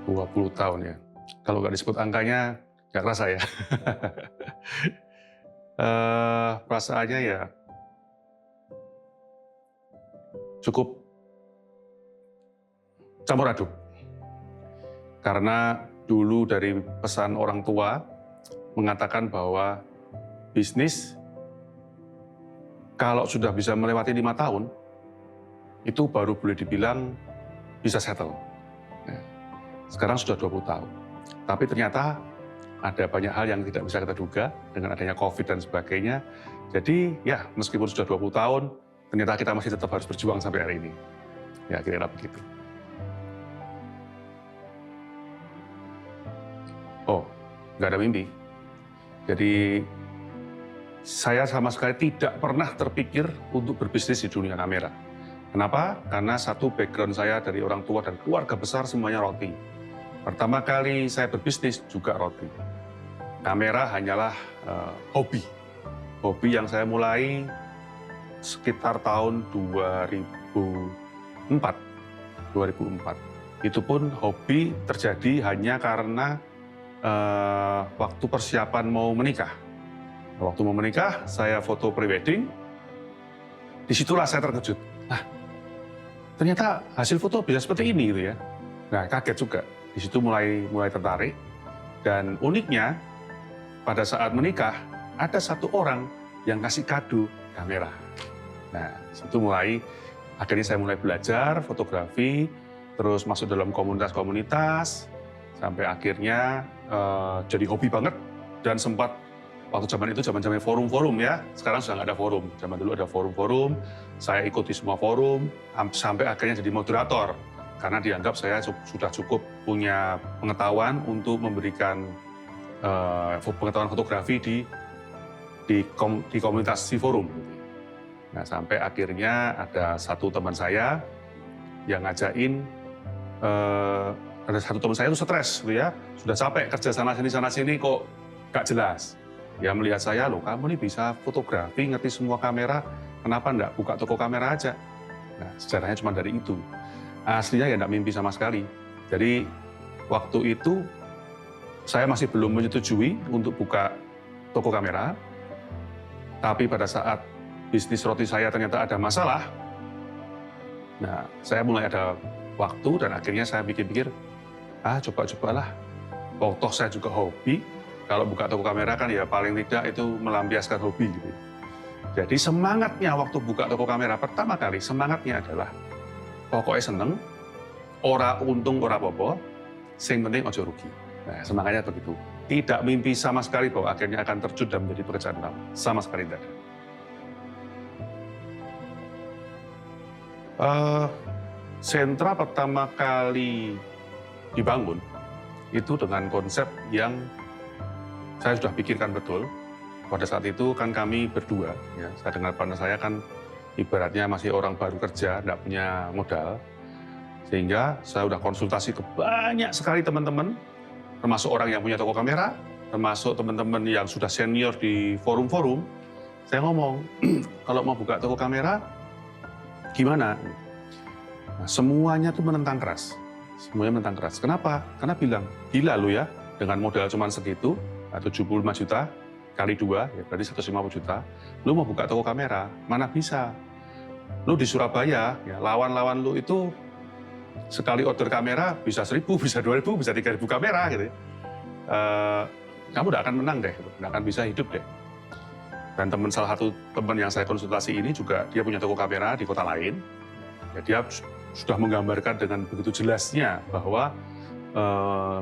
20 tahun ya. Kalau nggak disebut angkanya, nggak kerasa ya. Perasaannya ya cukup campur aduk. Karena dulu dari pesan orang tua mengatakan bahwa bisnis kalau sudah bisa melewati 5 tahun, itu baru boleh dibilang bisa settle. Nah, sekarang sudah 20 tahun. Tapi ternyata ada banyak hal yang tidak bisa kita duga dengan adanya COVID dan sebagainya. Jadi ya meskipun sudah 20 tahun, ternyata kita masih tetap harus berjuang sampai hari ini. Ya kira-kira begitu. Oh, nggak ada mimpi. Jadi saya sama sekali tidak pernah terpikir untuk berbisnis di dunia kamera. Kenapa? Karena satu, background saya dari orang tua dan keluarga besar semuanya roti. Pertama kali saya berbisnis juga roti. Kamera hanyalah hobi. Hobi yang saya mulai sekitar tahun 2004. Itu pun hobi terjadi hanya karena waktu persiapan mau menikah. Waktu mau menikah, saya foto pre-wedding. Disitulah saya terkejut. Nah, ternyata hasil foto bisa seperti ini gitu ya. Nah, kaget juga. Di situ mulai tertarik. Dan uniknya, pada saat menikah, ada satu orang yang kasih kado kamera. Nah, situ akhirnya saya mulai belajar fotografi, terus masuk dalam komunitas-komunitas, sampai akhirnya jadi hobi banget, dan sempat waktu zaman itu zaman forum-forum ya, sekarang sudah nggak ada forum. Zaman dulu ada forum-forum, saya ikuti semua forum, sampai akhirnya jadi moderator. Karena dianggap saya sudah cukup punya pengetahuan untuk memberikan pengetahuan fotografi di komunitas di forum. Nah, sampai akhirnya ada satu teman saya yang ngajain, ada satu teman saya itu stres gitu ya, sudah capek kerja sana sini kok gak jelas. Ya melihat saya, loh kamu nih bisa fotografi, ngerti semua kamera, kenapa enggak buka toko kamera aja? Nah, sejarahnya cuma dari itu. Aslinya ya enggak mimpi sama sekali. Jadi waktu itu saya masih belum menyetujui untuk buka toko kamera, tapi pada saat bisnis roti saya ternyata ada masalah, nah saya mulai ada waktu dan akhirnya saya pikir-pikir, coba-cobalah. Toh saya juga hobi, kalau buka toko kamera kan ya paling tidak itu melampiaskan hobi gitu. Jadi semangatnya waktu buka toko kamera pertama kali, semangatnya adalah pokoknya seneng, ora untung ora apa-apa, sing penting ojo rugi. Nah, semangatnya begitu. Tidak mimpi sama sekali bahwa akhirnya akan terjun dan menjadi pekerjaan utama. Sama sekali tidak ada. Sentra pertama kali dibangun itu dengan konsep yang saya sudah pikirkan betul. Pada saat itu kan kami berdua, ya, saya dengan partner saya kan ibaratnya masih orang baru kerja, tidak punya modal. Sehingga saya sudah konsultasi ke banyak sekali teman-teman, termasuk orang yang punya toko kamera, termasuk teman-teman yang sudah senior di forum-forum. Saya ngomong, kalau mau buka toko kamera, gimana? Nah, semuanya tuh menentang keras. Semuanya menentang keras. Kenapa? Karena bilang, gila lu ya, dengan modal cuma segitu, 75 juta, kali 2, ya berarti 150 juta, lu mau buka toko kamera, mana bisa? Lu di Surabaya, ya, lawan-lawan lu itu sekali order kamera bisa 1.000, bisa 2.000, bisa 3.000 kamera gitu. Kamu udah akan menang deh, udah akan bisa hidup deh. Dan salah satu teman yang saya konsultasi ini juga dia punya toko kamera di kota lain. Ya, dia sudah menggambarkan dengan begitu jelasnya bahwa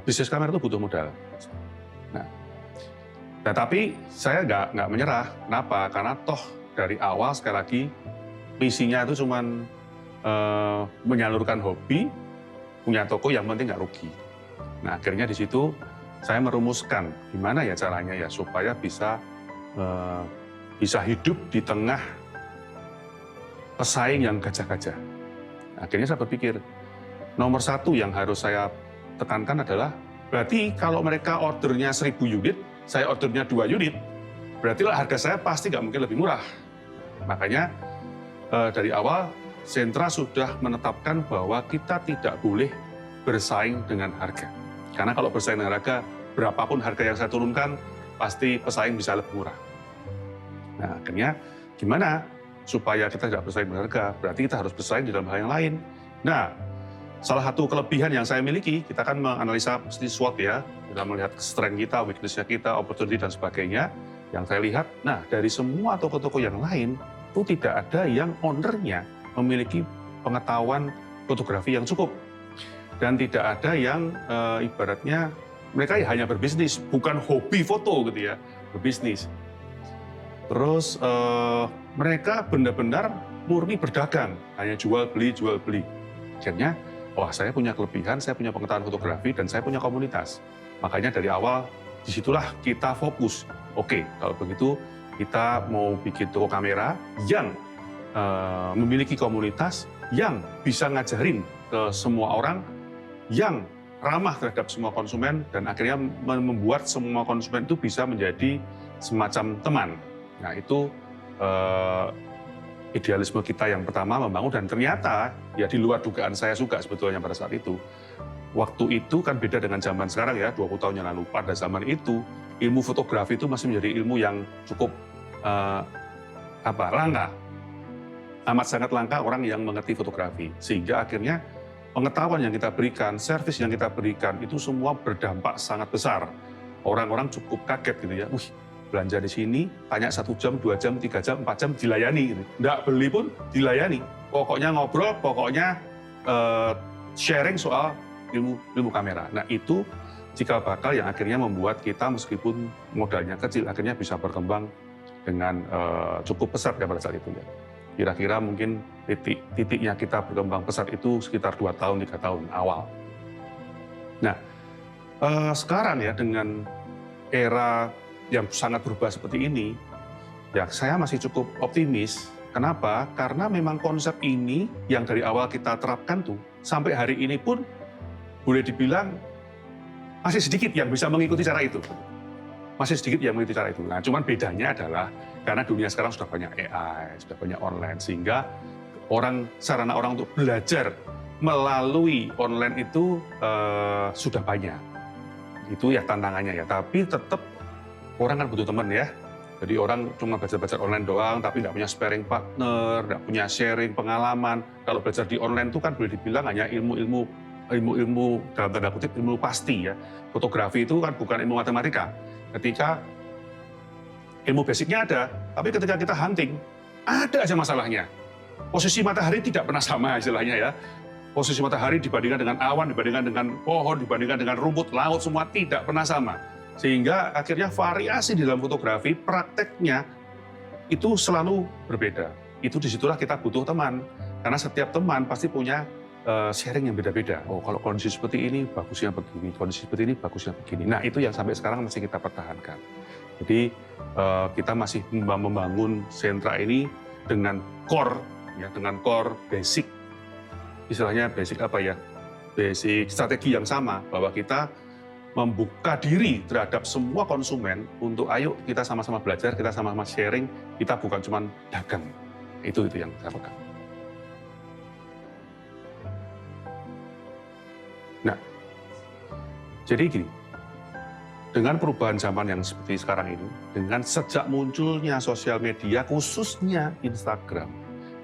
bisnis kamera itu butuh modal. Nah, tapi saya nggak menyerah. Kenapa? Karena toh dari awal sekali lagi misinya itu cuma menyalurkan hobi, punya toko yang penting nggak rugi. Nah, akhirnya di situ saya merumuskan gimana ya caranya ya supaya bisa hidup di tengah pesaing yang gajah-gajah. Akhirnya saya berpikir nomor satu yang harus saya tekankan adalah berarti kalau mereka ordernya 1.000 unit, saya ordernya 2 unit, berarti harga saya pasti nggak mungkin lebih murah. Makanya dari awal Sentra sudah menetapkan bahwa kita tidak boleh bersaing dengan harga. Karena kalau bersaing dengan harga, berapapun harga yang saya turunkan, pasti pesaing bisa lebih murah. Nah, akhirnya gimana supaya kita tidak bersaing dengan harga? Berarti kita harus bersaing di dalam hal yang lain. Nah, salah satu kelebihan yang saya miliki, kita kan menganalisa mesti SWOT ya, kita melihat strength kita, weakness-nya kita, opportunity dan sebagainya. Yang saya lihat, nah dari semua toko-toko yang lain, itu tidak ada yang ownernya memiliki pengetahuan fotografi yang cukup. Dan tidak ada yang ibaratnya mereka hanya berbisnis, bukan hobi foto gitu ya, berbisnis. Terus mereka benar-benar murni berdagang, hanya jual beli. Akhirnya, wah saya punya kelebihan, saya punya pengetahuan fotografi, dan saya punya komunitas. Makanya dari awal, disitulah kita fokus. Oke, kalau begitu kita mau bikin toko kamera yang memiliki komunitas, yang bisa ngajarin ke semua orang, yang ramah terhadap semua konsumen, dan akhirnya membuat semua konsumen itu bisa menjadi semacam teman. Nah itu idealisme kita yang pertama membangun, dan ternyata ya di luar dugaan saya juga sebetulnya pada saat itu. Waktu itu kan beda dengan zaman sekarang ya, 20 tahun yang lalu. Pada zaman itu, ilmu fotografi itu masih menjadi ilmu yang cukup langka. Amat sangat langka orang yang mengerti fotografi. Sehingga akhirnya pengetahuan yang kita berikan, servis yang kita berikan, itu semua berdampak sangat besar. Orang-orang cukup kaget gitu ya, wih belanja di sini, tanya 1 jam, 2 jam, 3 jam, 4 jam, dilayani. Gitu. Nggak beli pun dilayani. Pokoknya ngobrol, pokoknya sharing soal ilmu kamera. Nah itu cikal bakal yang akhirnya membuat kita meskipun modalnya kecil, akhirnya bisa berkembang dengan cukup pesat ya pada saat itu ya. Kira-kira mungkin titiknya kita berkembang pesat itu sekitar 2 tahun, 3 tahun awal. Nah, sekarang ya dengan era yang sangat berubah seperti ini, ya saya masih cukup optimis. Kenapa? Karena memang konsep ini yang dari awal kita terapkan tuh, sampai hari ini pun boleh dibilang masih sedikit yang bisa mengikuti cara itu. Masih sedikit yang mengikuti cara itu. Nah, cuman bedanya adalah karena dunia sekarang sudah banyak AI, sudah banyak online, sehingga sarana orang untuk belajar melalui online itu sudah banyak. Itu ya tantangannya ya. Tapi tetap orang kan butuh teman ya. Jadi orang cuma belajar online doang, tapi nggak punya sparring partner, nggak punya sharing pengalaman. Kalau belajar di online itu kan boleh dibilang hanya ilmu dalam tanda kutip ilmu pasti ya. Fotografi itu kan bukan ilmu matematika. Ketika ilmu basicnya ada, tapi ketika kita hunting, ada aja masalahnya. Posisi matahari tidak pernah sama istilahnya ya. Posisi matahari dibandingkan dengan awan, dibandingkan dengan pohon, dibandingkan dengan rumput, laut, semua tidak pernah sama. Sehingga akhirnya variasi di dalam fotografi, prakteknya itu selalu berbeda. Itu disitulah kita butuh teman. Karena setiap teman pasti punya sharing yang beda-beda. Oh, kalau kondisi seperti ini, bagusnya begini. Kondisi seperti ini, bagusnya begini. Nah, itu yang sampai sekarang masih kita pertahankan. Jadi, kita masih membangun sentra ini dengan core, ya, dengan core basic. Istilahnya basic apa ya? Basic strategi yang sama, bahwa kita membuka diri terhadap semua konsumen untuk ayo kita sama-sama belajar, kita sama-sama sharing, kita bukan cuma dagang. Itu yang saya pegang. Nah, jadi gini, dengan perubahan zaman yang seperti sekarang ini, dengan sejak munculnya sosial media, khususnya Instagram,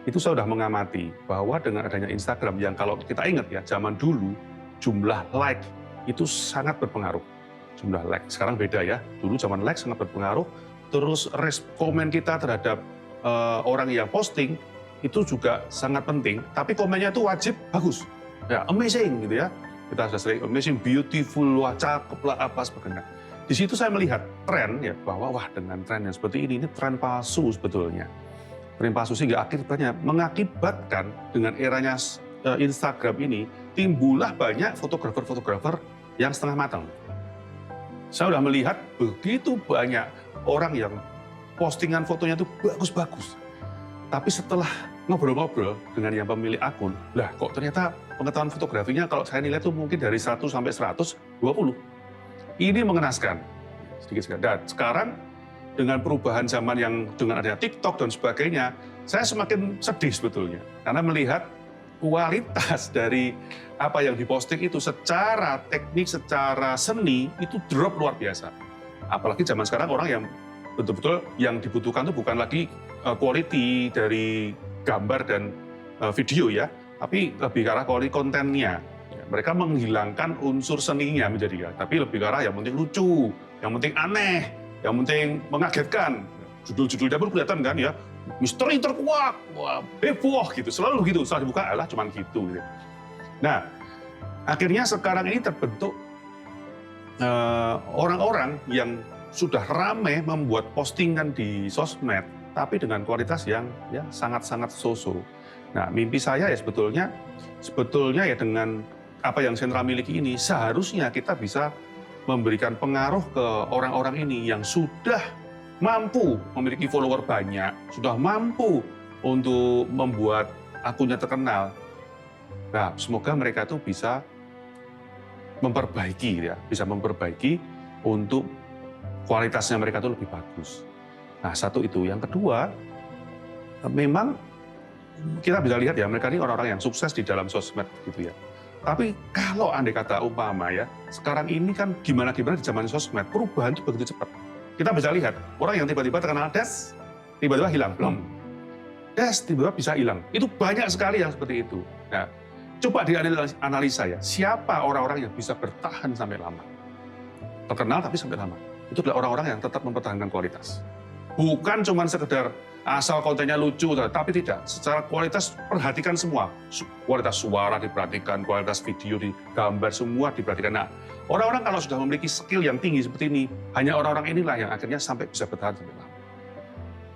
itu saya sudah mengamati bahwa dengan adanya Instagram yang kalau kita ingat ya, zaman dulu jumlah like itu sangat berpengaruh. Jumlah like, sekarang beda ya, dulu zaman like sangat berpengaruh, terus komen kita terhadap orang yang posting, itu juga sangat penting, tapi komennya itu wajib bagus, ya amazing gitu ya. Kita sudah sering amazing, beautiful, wah cakep lah, apa sebagainya. Di situ saya melihat tren ya, bahwa wah dengan tren yang seperti ini tren palsu sebetulnya. Tren palsu sehingga akhirnya mengakibatkan dengan eranya Instagram ini, timbullah banyak fotografer-fotografer yang setengah matang. Saya sudah melihat begitu banyak orang yang postingan fotonya itu bagus-bagus. Tapi setelah ngobrol-ngobrol dengan yang pemilik akun, lah kok ternyata pengetahuan fotografinya kalau saya nilai itu mungkin dari 100 sampai 120. Ini mengenaskan. Sedikit-sedikit. Dan sekarang dengan perubahan zaman yang dengan adanya TikTok dan sebagainya, saya semakin sedih sebetulnya. Karena melihat, kualitas dari apa yang diposting itu secara teknik, secara seni itu drop luar biasa. Apalagi zaman sekarang orang yang betul-betul yang dibutuhkan itu bukan lagi quality dari gambar dan video ya, tapi lebih ke arah quality kontennya. Mereka menghilangkan unsur seninya menjadi, tapi lebih ke arah yang penting lucu, yang penting aneh, yang penting mengagetkan. Judul-judulnya pun kelihatan kan ya, misteri terkuak, wah, heboh gitu, selalu gitu, setelah dibuka adalah cuman gitu. Nah, akhirnya sekarang ini terbentuk orang-orang yang sudah ramai membuat postingan di sosmed, tapi dengan kualitas yang ya sangat-sangat so-so. Nah, mimpi saya ya sebetulnya ya dengan apa yang Sentra miliki ini, seharusnya kita bisa memberikan pengaruh ke orang-orang ini yang sudah mampu memiliki follower banyak, sudah mampu untuk membuat akunnya terkenal. Nah, semoga mereka itu bisa memperbaiki ya, bisa memperbaiki untuk kualitasnya mereka itu lebih bagus. Nah, satu itu. Yang kedua, memang kita bisa lihat ya, mereka ini orang-orang yang sukses di dalam sosmed gitu ya. Tapi kalau andai kata umpama ya, sekarang ini kan gimana-gimana di zaman sosmed, perubahan itu begitu cepat. Kita bisa lihat, orang yang tiba-tiba terkenal des, tiba-tiba hilang, belum. Des, tiba-tiba bisa hilang. Itu banyak sekali yang seperti itu. Nah, coba dianalisa ya, siapa orang-orang yang bisa bertahan sampai lama? Terkenal tapi sampai lama. Itu adalah orang-orang yang tetap mempertahankan kualitas. Bukan cuma sekedar asal kontennya lucu, tapi tidak. Secara kualitas, perhatikan semua. Kualitas suara diperhatikan, kualitas video, gambar, semua diperhatikan. Nah, orang-orang kalau sudah memiliki skill yang tinggi seperti ini, hanya orang-orang inilah yang akhirnya sampai bisa bertahan sampai lama.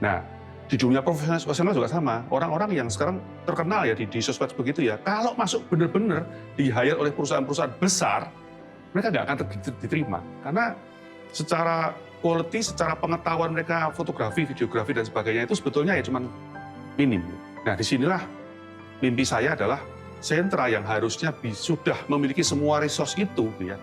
Nah, di dunia profesional juga sama. Orang-orang yang sekarang terkenal ya di sosmed begitu ya, kalau masuk benar-benar di-hire oleh perusahaan-perusahaan besar, mereka nggak akan diterima. Karena secara quality, secara pengetahuan mereka fotografi, videografi, dan sebagainya itu sebetulnya ya cuma minim. Nah, disinilah mimpi saya adalah sentra yang harusnya sudah memiliki semua resource itu, ya.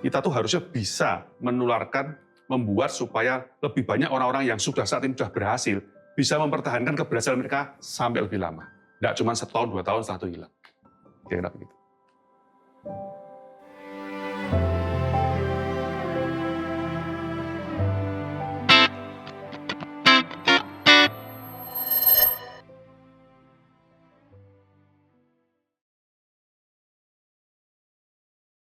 Kita tuh harusnya bisa menularkan, membuat supaya lebih banyak orang-orang yang sudah saat ini sudah berhasil, bisa mempertahankan keberhasilan mereka sampai lebih lama. Nggak cuma 1 tahun, 2 tahun setelah itu hilang. Kira-kira begitu.